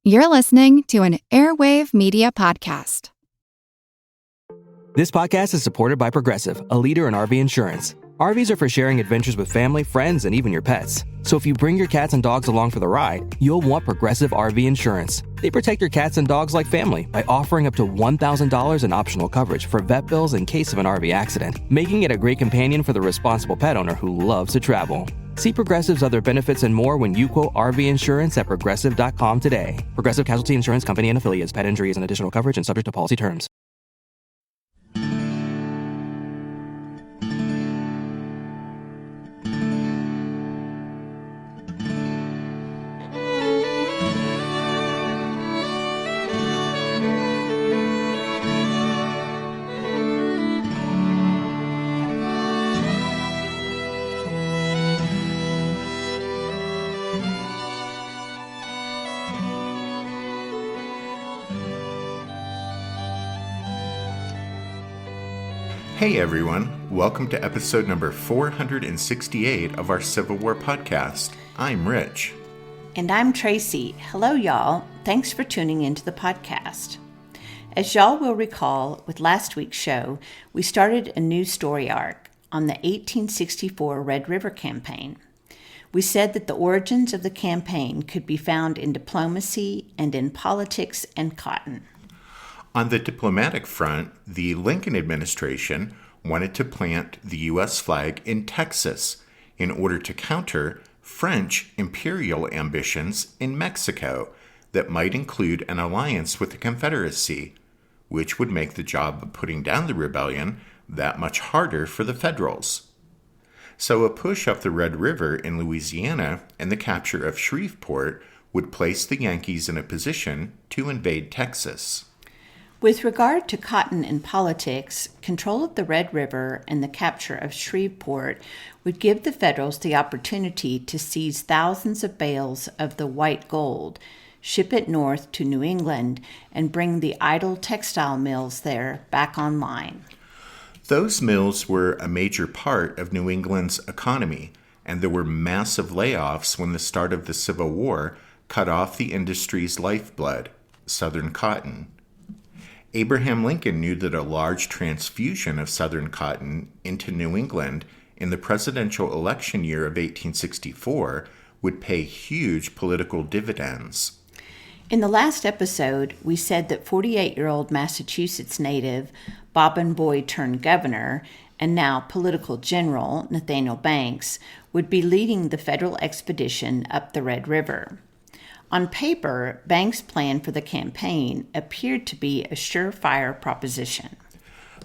You're listening to an Airwave Media Podcast. This podcast is supported by Progressive, a leader in RV insurance. RVs are for sharing adventures with family, friends, and even your pets. So if you bring your cats and dogs along for the ride, you'll want Progressive RV Insurance. They protect your cats and dogs like family by offering up to $1,000 in optional coverage for vet bills in case of an RV accident, making it a great companion for the responsible pet owner who loves to travel. See Progressive's other benefits and more when you quote RV insurance at Progressive.com today. Progressive Casualty Insurance Company and Affiliates. Pet injury is an additional coverage and subject to policy terms. Hey everyone, welcome to episode number 468 of our Civil War podcast. I'm Rich. And I'm Tracy. Hello y'all. Thanks for tuning into the podcast. As y'all will recall, with last week's show, we started a new story arc on the 1864 Red River Campaign. We said that the origins of the campaign could be found in diplomacy and in politics and cotton. On the diplomatic front, the Lincoln administration wanted to plant the U.S. flag in Texas in order to counter French imperial ambitions in Mexico that might include an alliance with the Confederacy, which would make the job of putting down the rebellion that much harder for the Federals. So a push up the Red River in Louisiana and the capture of Shreveport would place the Yankees in a position to invade Texas. With regard to cotton and politics, control of the Red River and the capture of Shreveport would give the Federals the opportunity to seize thousands of bales of the white gold, ship it north to New England, and bring the idle textile mills there back online. Those mills were a major part of New England's economy, and there were massive layoffs when the start of the Civil War cut off the industry's lifeblood, Southern cotton. Abraham Lincoln knew that a large transfusion of Southern cotton into New England in the presidential election year of 1864 would pay huge political dividends. In the last episode, we said that 48-year-old Massachusetts native, Bobbin Boy turned governor, and now political general Nathaniel Banks, would be leading the federal expedition up the Red River. On paper, Banks' plan for the campaign appeared to be a surefire proposition.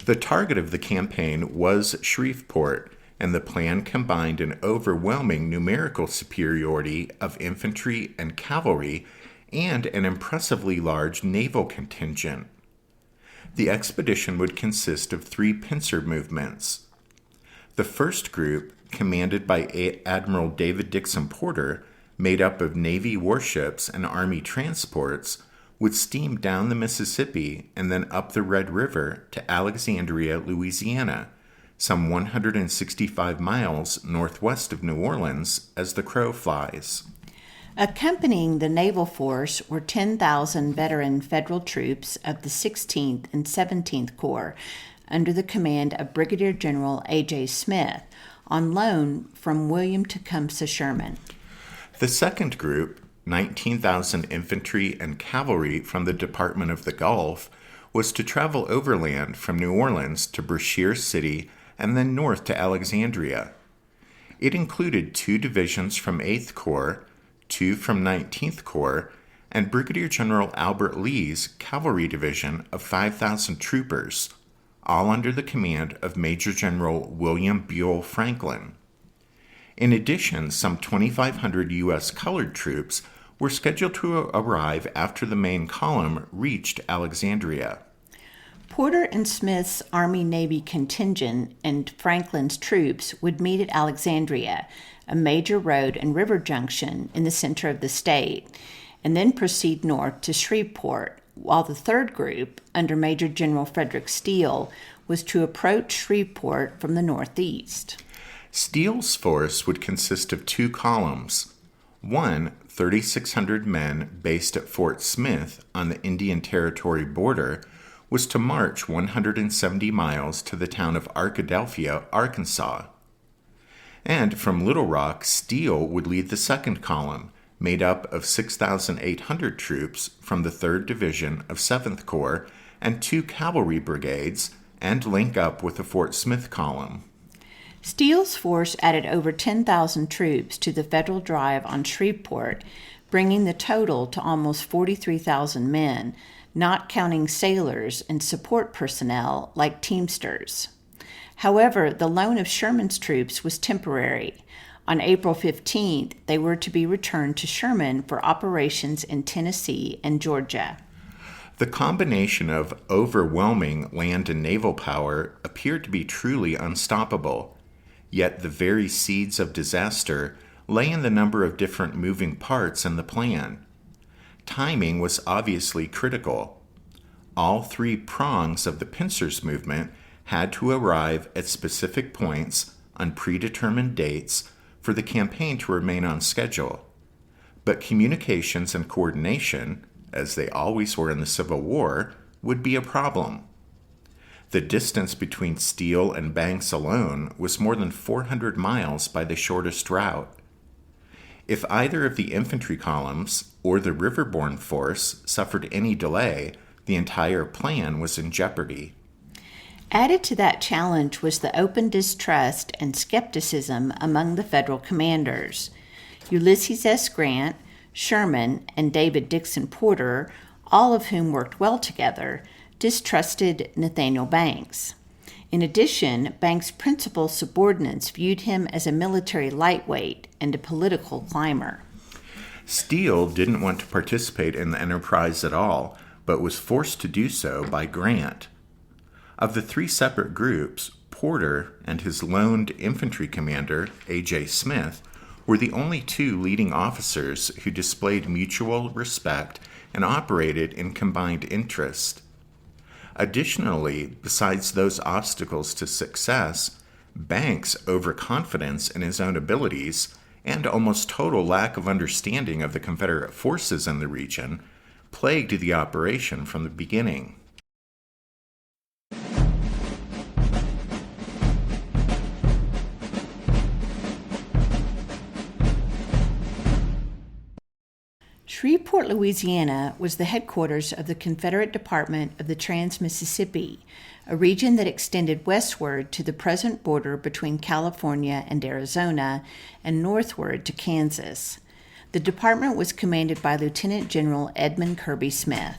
The target of the campaign was Shreveport, and the plan combined an overwhelming numerical superiority of infantry and cavalry and an impressively large naval contingent. The expedition would consist of 3 pincer movements. The first group, commanded by Admiral David Dixon Porter, made up of Navy warships and Army transports, would steam down the Mississippi and then up the Red River to Alexandria, Louisiana, some 165 miles northwest of New Orleans as the crow flies. Accompanying the naval force were 10,000 veteran federal troops of the 16th and 17th Corps under the command of Brigadier General A.J. Smith, on loan from William Tecumseh Sherman. The second group, 19,000 infantry and cavalry from the Department of the Gulf, was to travel overland from New Orleans to Brashear City and then north to Alexandria. It included 2 divisions from 8th Corps, 2 from 19th Corps, and Brigadier General Albert Lee's cavalry division of 5,000 troopers, all under the command of Major General William Buell Franklin. In addition, some 2,500 U.S. colored troops were scheduled to arrive after the main column reached Alexandria. Porter and Smith's Army-Navy contingent and Franklin's troops would meet at Alexandria, a major road and river junction in the center of the state, and then proceed north to Shreveport, while the third group, under Major General Frederick Steele, was to approach Shreveport from the northeast. Steele's force would consist of 2 columns. One, 3,600 men based at Fort Smith on the Indian Territory border was to march 170 miles to the town of Arkadelphia, Arkansas. And from Little Rock, Steele would lead the second column, made up of 6,800 troops from the 3rd Division of 7th Corps and 2 cavalry brigades, and link up with the Fort Smith column. Steele's force added over 10,000 troops to the federal drive on Shreveport, bringing the total to almost 43,000 men, not counting sailors and support personnel like Teamsters. However, the loan of Sherman's troops was temporary. On April 15th, they were to be returned to Sherman for operations in Tennessee and Georgia. The combination of overwhelming land and naval power appeared to be truly unstoppable, yet the very seeds of disaster lay in the number of different moving parts in the plan. Timing was obviously critical. All 3 prongs of the pincers movement had to arrive at specific points on predetermined dates for the campaign to remain on schedule. But communications and coordination, as they always were in the Civil War, would be a problem. The distance between Steele and Banks alone was more than 400 miles by the shortest route. If either of the infantry columns or the riverborne force suffered any delay, the entire plan was in jeopardy. Added to that challenge was the open distrust and skepticism among the federal commanders. Ulysses S. Grant, Sherman, and David Dixon Porter, all of whom worked well together, distrusted Nathaniel Banks. In addition, Banks' principal subordinates viewed him as a military lightweight and a political climber. Steele didn't want to participate in the enterprise at all, but was forced to do so by Grant. Of the 3 separate groups, Porter and his loaned infantry commander, A.J. Smith, were the only 2 leading officers who displayed mutual respect and operated in combined interest. Additionally, besides those obstacles to success, Banks' overconfidence in his own abilities and almost total lack of understanding of the Confederate forces in the region plagued the operation from the beginning. Shreveport, Louisiana was the headquarters of the Confederate Department of the Trans-Mississippi, a region that extended westward to the present border between California and Arizona and northward to Kansas. The department was commanded by Lieutenant General Edmund Kirby Smith.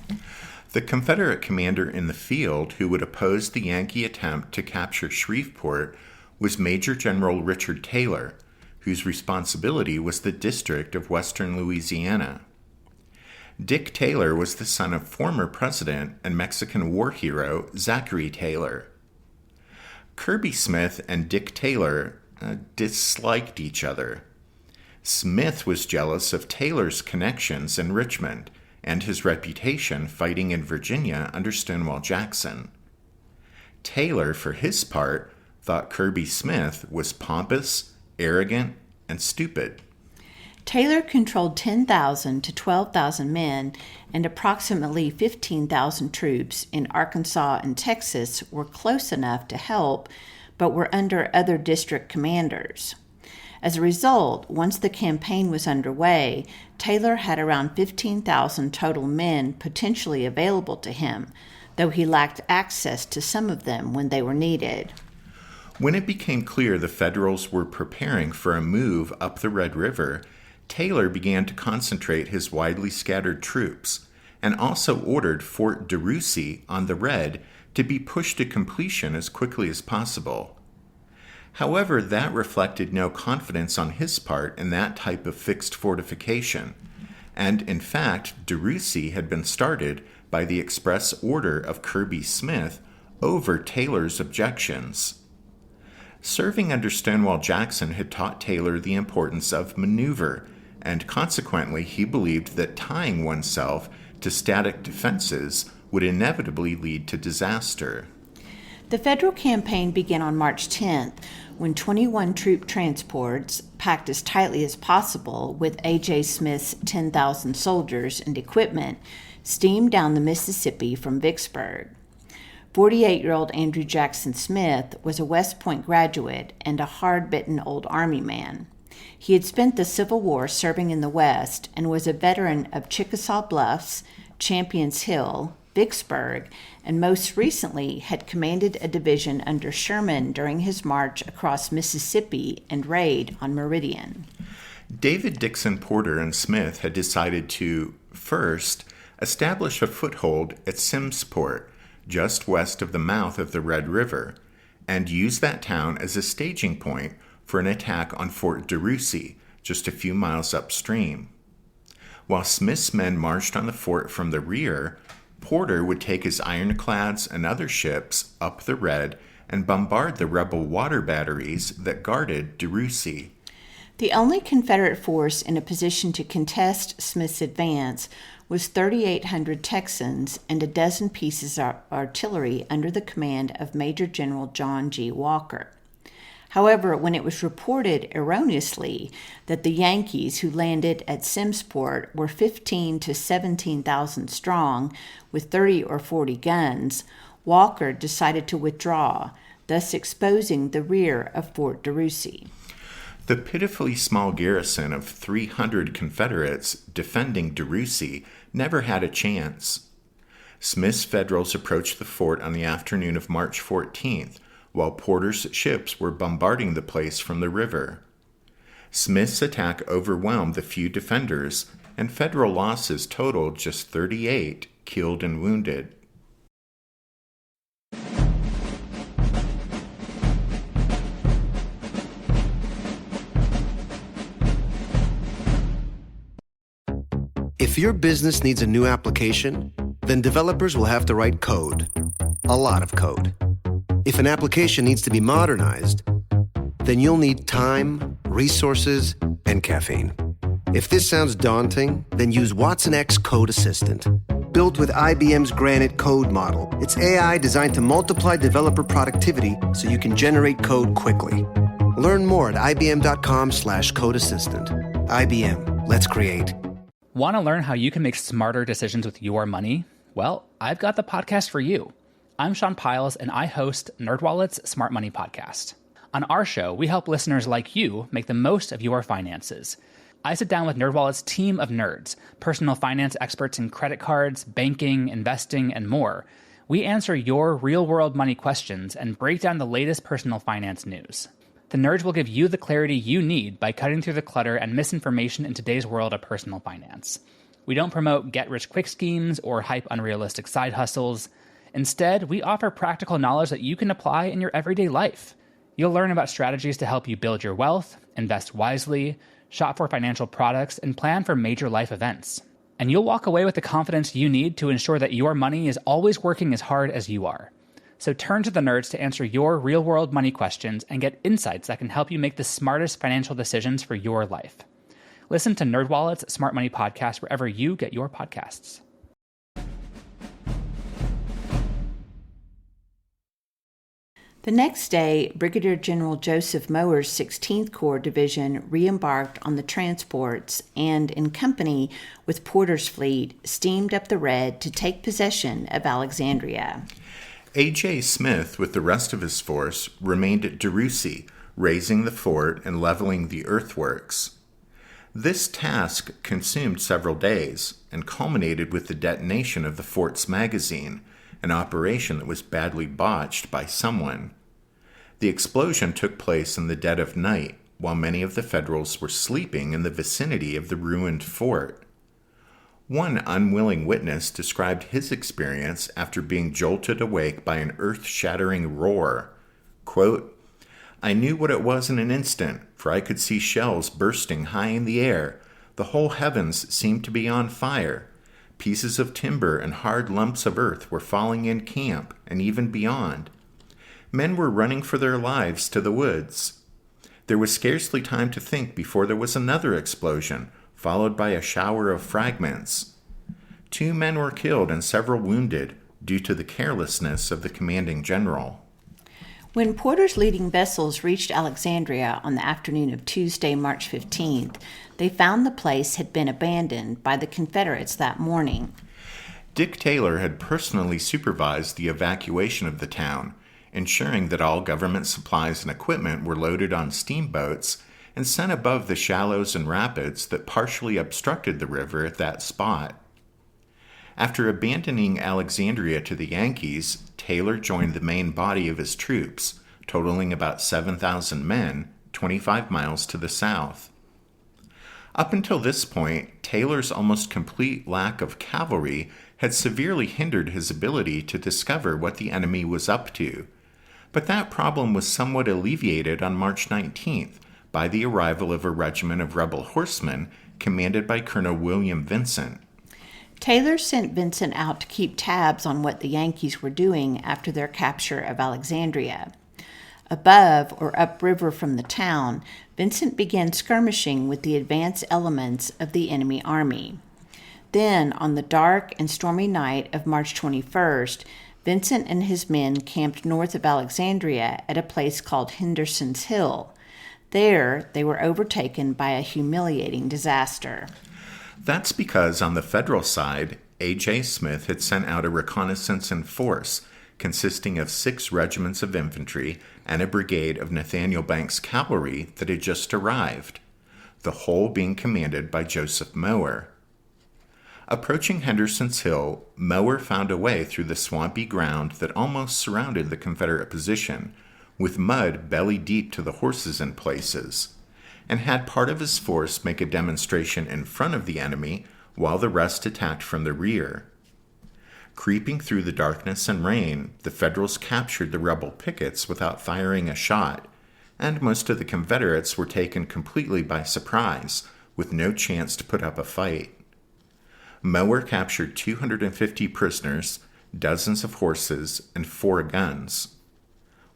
The Confederate commander in the field who would oppose the Yankee attempt to capture Shreveport was Major General Richard Taylor, whose responsibility was the District of Western Louisiana. Dick Taylor was the son of former president and Mexican war hero Zachary Taylor. Kirby Smith and Dick Taylor disliked each other. Smith was jealous of Taylor's connections in Richmond and his reputation fighting in Virginia under Stonewall Jackson. Taylor, for his part, thought Kirby Smith was pompous, arrogant, and stupid. Taylor controlled 10,000 to 12,000 men, and approximately 15,000 troops in Arkansas and Texas were close enough to help, but were under other district commanders. As a result, once the campaign was underway, Taylor had around 15,000 total men potentially available to him, though he lacked access to some of them when they were needed. When it became clear the Federals were preparing for a move up the Red River, Taylor began to concentrate his widely scattered troops, and also ordered Fort DeRussy on the Red to be pushed to completion as quickly as possible. However, that reflected no confidence on his part in that type of fixed fortification, and in fact, DeRussy had been started by the express order of Kirby Smith over Taylor's objections. Serving under Stonewall Jackson had taught Taylor the importance of maneuver, and consequently he believed that tying oneself to static defenses would inevitably lead to disaster. The federal campaign began on March 10th when 21 troop transports, packed as tightly as possible with A.J. Smith's 10,000 soldiers and equipment, steamed down the Mississippi from Vicksburg. 48-year-old Andrew Jackson Smith was a West Point graduate and a hard-bitten old Army man. He had spent the Civil War serving in the West and was a veteran of Chickasaw Bluffs, Champions Hill, Vicksburg, and most recently had commanded a division under Sherman during his march across Mississippi and raid on Meridian. David Dixon Porter and Smith had decided to, first, establish a foothold at Simmsport, just west of the mouth of the Red River, and use that town as a staging point for an attack on Fort DeRussy, just a few miles upstream. While Smith's men marched on the fort from the rear, Porter would take his ironclads and other ships up the Red and bombard the rebel water batteries that guarded DeRussy. The only Confederate force in a position to contest Smith's advance was 3,800 Texans and a dozen pieces of artillery under the command of Major General John G. Walker. However, when it was reported erroneously that the Yankees who landed at Simmsport were 15 to 17,000 strong with 30 or 40 guns, Walker decided to withdraw, thus exposing the rear of Fort DeRussy. The pitifully small garrison of 300 Confederates defending DeRussy never had a chance. Smith's Federals approached the fort on the afternoon of March 14th, while Porter's ships were bombarding the place from the river. Smith's attack overwhelmed the few defenders, and Federal losses totaled just 38 killed and wounded. If your business needs a new application, then developers will have to write code. A lot of code. If an application needs to be modernized, then you'll need time, resources, and caffeine. If this sounds daunting, then use Watson X Code Assistant. Built with IBM's Granite code model, it's AI designed to multiply developer productivity so you can generate code quickly. Learn more at ibm.com/codeassistant. IBM, let's create. Want to learn how you can make smarter decisions with your money? Well, I've got the podcast for you. I'm Sean Piles, and I host NerdWallet's Smart Money Podcast. On our show, we help listeners like you make the most of your finances. I sit down with NerdWallet's team of nerds, personal finance experts in credit cards, banking, investing, and more. We answer your real-world money questions and break down the latest personal finance news. The nerds will give you the clarity you need by cutting through the clutter and misinformation in today's world of personal finance. We don't promote get-rich-quick schemes or hype unrealistic side hustles. Instead, we offer practical knowledge that you can apply in your everyday life. You'll learn about strategies to help you build your wealth, invest wisely, shop for financial products, and plan for major life events. And you'll walk away with the confidence you need to ensure that your money is always working as hard as you are. So turn to the nerds to answer your real-world money questions and get insights that can help you make the smartest financial decisions for your life. Listen to NerdWallet's Smart Money Podcast wherever you get your podcasts. The next day, Brigadier General Joseph Mower's 16th Corps Division re-embarked on the transports and, in company with Porter's fleet, steamed up the Red to take possession of Alexandria. A.J. Smith, with the rest of his force, remained at DeRussy, razing the fort and leveling the earthworks. This task consumed several days and culminated with the detonation of the fort's magazine, an operation that was badly botched by someone. The explosion took place in the dead of night, while many of the Federals were sleeping in the vicinity of the ruined fort. One unwilling witness described his experience after being jolted awake by an earth-shattering roar. Quote, "I knew what it was in an instant, for I could see shells bursting high in the air. The whole heavens seemed to be on fire. Pieces of timber and hard lumps of earth were falling in camp and even beyond. Men were running for their lives to the woods. There was scarcely time to think before there was another explosion, followed by a shower of fragments. 2 men were killed and several wounded due to the carelessness of the commanding general." When Porter's leading vessels reached Alexandria on the afternoon of Tuesday, March 15th, they found the place had been abandoned by the Confederates that morning. Dick Taylor had personally supervised the evacuation of the town, ensuring that all government supplies and equipment were loaded on steamboats and sent above the shallows and rapids that partially obstructed the river at that spot. After abandoning Alexandria to the Yankees, Taylor joined the main body of his troops, totaling about 7,000 men, 25 miles to the south. Up until this point, Taylor's almost complete lack of cavalry had severely hindered his ability to discover what the enemy was up to. But that problem was somewhat alleviated on March 19th by the arrival of a regiment of rebel horsemen commanded by Colonel William Vincent. Taylor sent Vincent out to keep tabs on what the Yankees were doing after their capture of Alexandria. Above or upriver from the town, Vincent began skirmishing with the advance elements of the enemy army. Then, on the dark and stormy night of March 21st, Vincent and his men camped north of Alexandria at a place called Henderson's Hill. There, they were overtaken by a humiliating disaster. That's because on the federal side, A.J. Smith had sent out a reconnaissance in force consisting of 6 regiments of infantry and a brigade of Nathaniel Banks cavalry that had just arrived, the whole being commanded by Joseph Mower. Approaching Henderson's Hill, Mower found a way through the swampy ground that almost surrounded the Confederate position, with mud belly deep to the horses in places, and had part of his force make a demonstration in front of the enemy while the rest attacked from the rear. Creeping through the darkness and rain, the Federals captured the rebel pickets without firing a shot, and most of the Confederates were taken completely by surprise, with no chance to put up a fight. Mower captured 250 prisoners, dozens of horses, and 4 guns.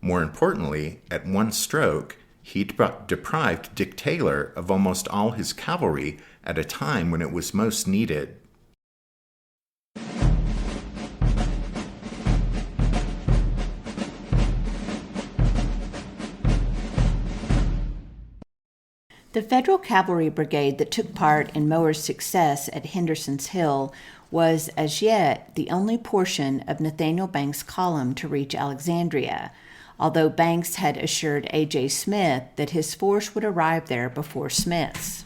More importantly, at one stroke, he deprived Dick Taylor of almost all his cavalry at a time when it was most needed. The Federal Cavalry Brigade that took part in Mower's success at Henderson's Hill was, as yet, the only portion of Nathaniel Banks' column to reach Alexandria, although Banks had assured A.J. Smith that his force would arrive there before Smith's.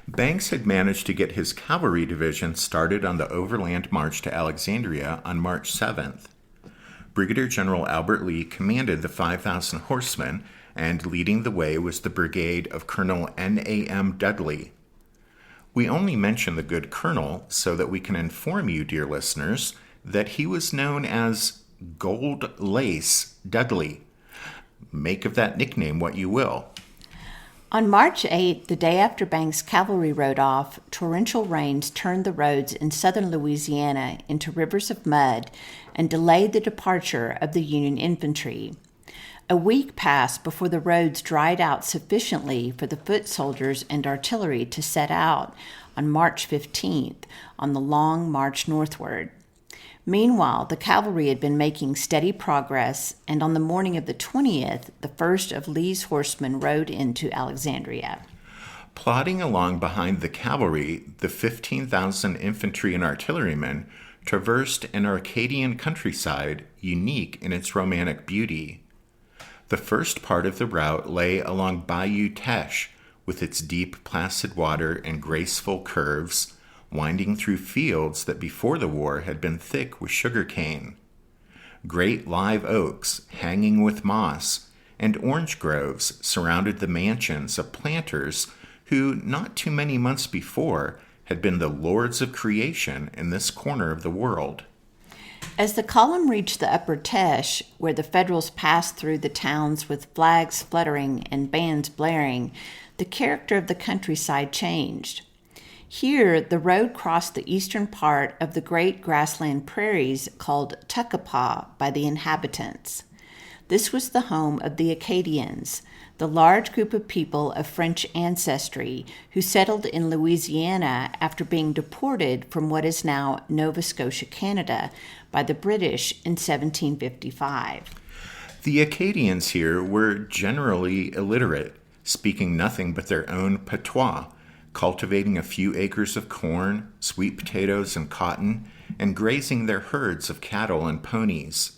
Banks had managed to get his cavalry division started on the overland march to Alexandria on March 7th. Brigadier General Albert Lee commanded the 5,000 horsemen, and leading the way was the brigade of Colonel N.A.M. Dudley. We only mention the good colonel so that we can inform you, dear listeners, that he was known as Gold Lace Dudley. Make of that nickname what you will. On March 8, the day after Banks' cavalry rode off, torrential rains turned the roads in southern Louisiana into rivers of mud and delayed the departure of the Union infantry. A week passed before the roads dried out sufficiently for the foot soldiers and artillery to set out on March 15th on the long march northward. Meanwhile, the cavalry had been making steady progress, and on the morning of the 20th, the first of Lee's horsemen rode into Alexandria. Plodding along behind the cavalry, the 15,000 infantry and artillerymen traversed an Arcadian countryside unique in its romantic beauty. The first part of the route lay along Bayou Teche, with its deep, placid water and graceful curves, winding through fields that before the war had been thick with sugar cane. Great live oaks, hanging with moss, and orange groves surrounded the mansions of planters who, not too many months before, had been the lords of creation in this corner of the world. As the column reached the upper Teche, where the Federals passed through the towns with flags fluttering and bands blaring, the character of the countryside changed. Here, the road crossed the eastern part of the great grassland prairies called Tuckapah by the inhabitants. This was the home of the Acadians, the large group of people of French ancestry who settled in Louisiana after being deported from what is now Nova Scotia, Canada, by the British in 1755. The Acadians here were generally illiterate, speaking nothing but their own patois, cultivating a few acres of corn, sweet potatoes, and cotton, and grazing their herds of cattle and ponies.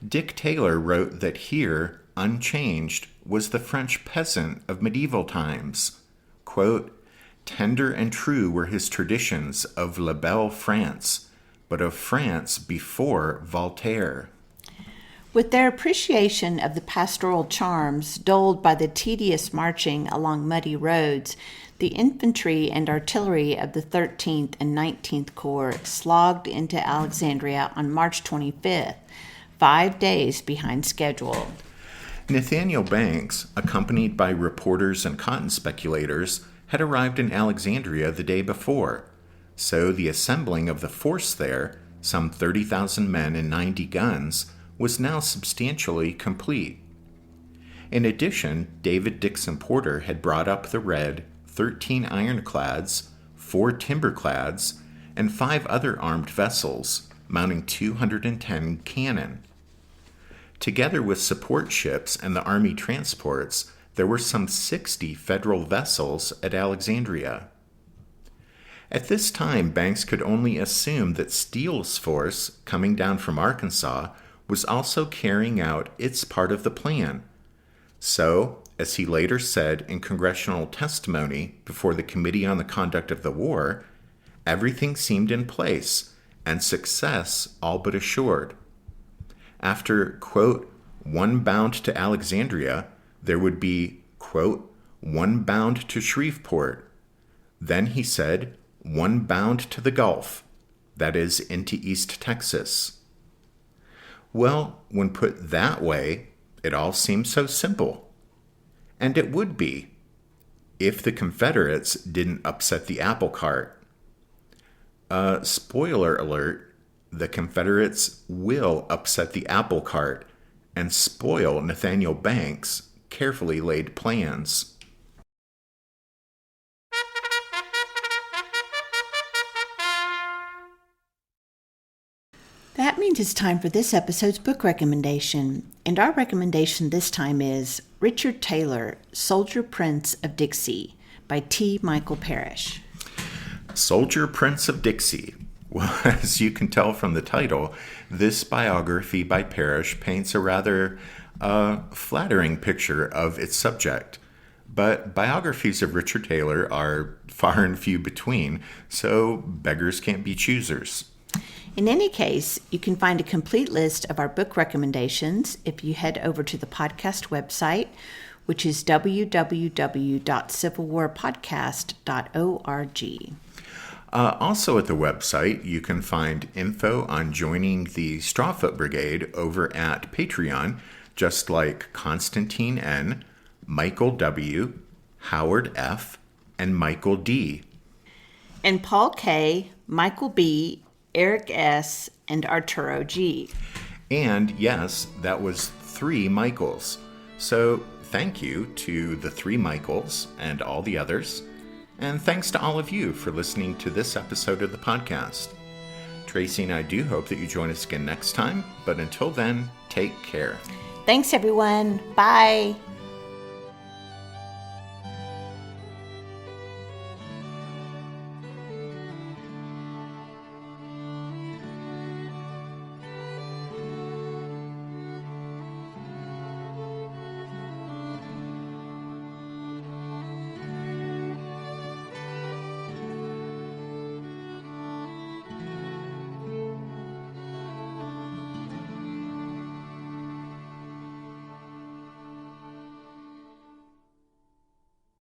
Dick Taylor wrote that here, unchanged, was the French peasant of medieval times. Quote, "Tender and true were his traditions of la belle France, but of France before Voltaire." With their appreciation of the pastoral charms dulled by the tedious marching along muddy roads, the infantry and artillery of the 13th and 19th Corps slogged into Alexandria on March 25th, 5 days behind schedule. Nathaniel Banks, accompanied by reporters and cotton speculators, had arrived in Alexandria the day before, so the assembling of the force there, some 30,000 men and 90 guns, was now substantially complete. In addition, David Dixon Porter had brought up the red 13 ironclads, 4 timberclads, and 5 other armed vessels, mounting 210 cannon. Together with support ships and the Army transports, there were some 60 federal vessels at Alexandria. At this time, Banks could only assume that Steele's force, coming down from Arkansas, was also carrying out its part of the plan. So, as he later said in congressional testimony before the Committee on the Conduct of the War, everything seemed in place and success all but assured. After, quote, "one bound to Alexandria," there would be, quote, "one bound to Shreveport." Then he said, "one bound to the Gulf," that is, into East Texas. Well, when put that way, it all seems so simple. And it would be, if the Confederates didn't upset the apple cart. Spoiler alert, the Confederates will upset the apple cart and spoil Nathaniel Banks' carefully laid plans. That means it's time for this episode's book recommendation. And our recommendation this time is Richard Taylor, Soldier Prince of Dixie by T. Michael Parrish. Soldier Prince of Dixie. Well, as you can tell from the title, this biography by Parrish paints a rather flattering picture of its subject. But biographies of Richard Taylor are far and few between, so beggars can't be choosers. In any case, you can find a complete list of our book recommendations if you head over to the podcast website, which is www.civilwarpodcast.org. Also at the website, you can find info on joining the Strawfoot Brigade over at Patreon, just like Constantine N., Michael W., Howard F., and Michael D. And Paul K., Michael B., Eric S., and Arturo G. And yes, that was 3 Michaels. So thank you to the 3 Michaels and all the others. And thanks to all of you for listening to this episode of the podcast. Tracy and I do hope that you join us again next time, but until then, take care. Thanks, everyone. Bye.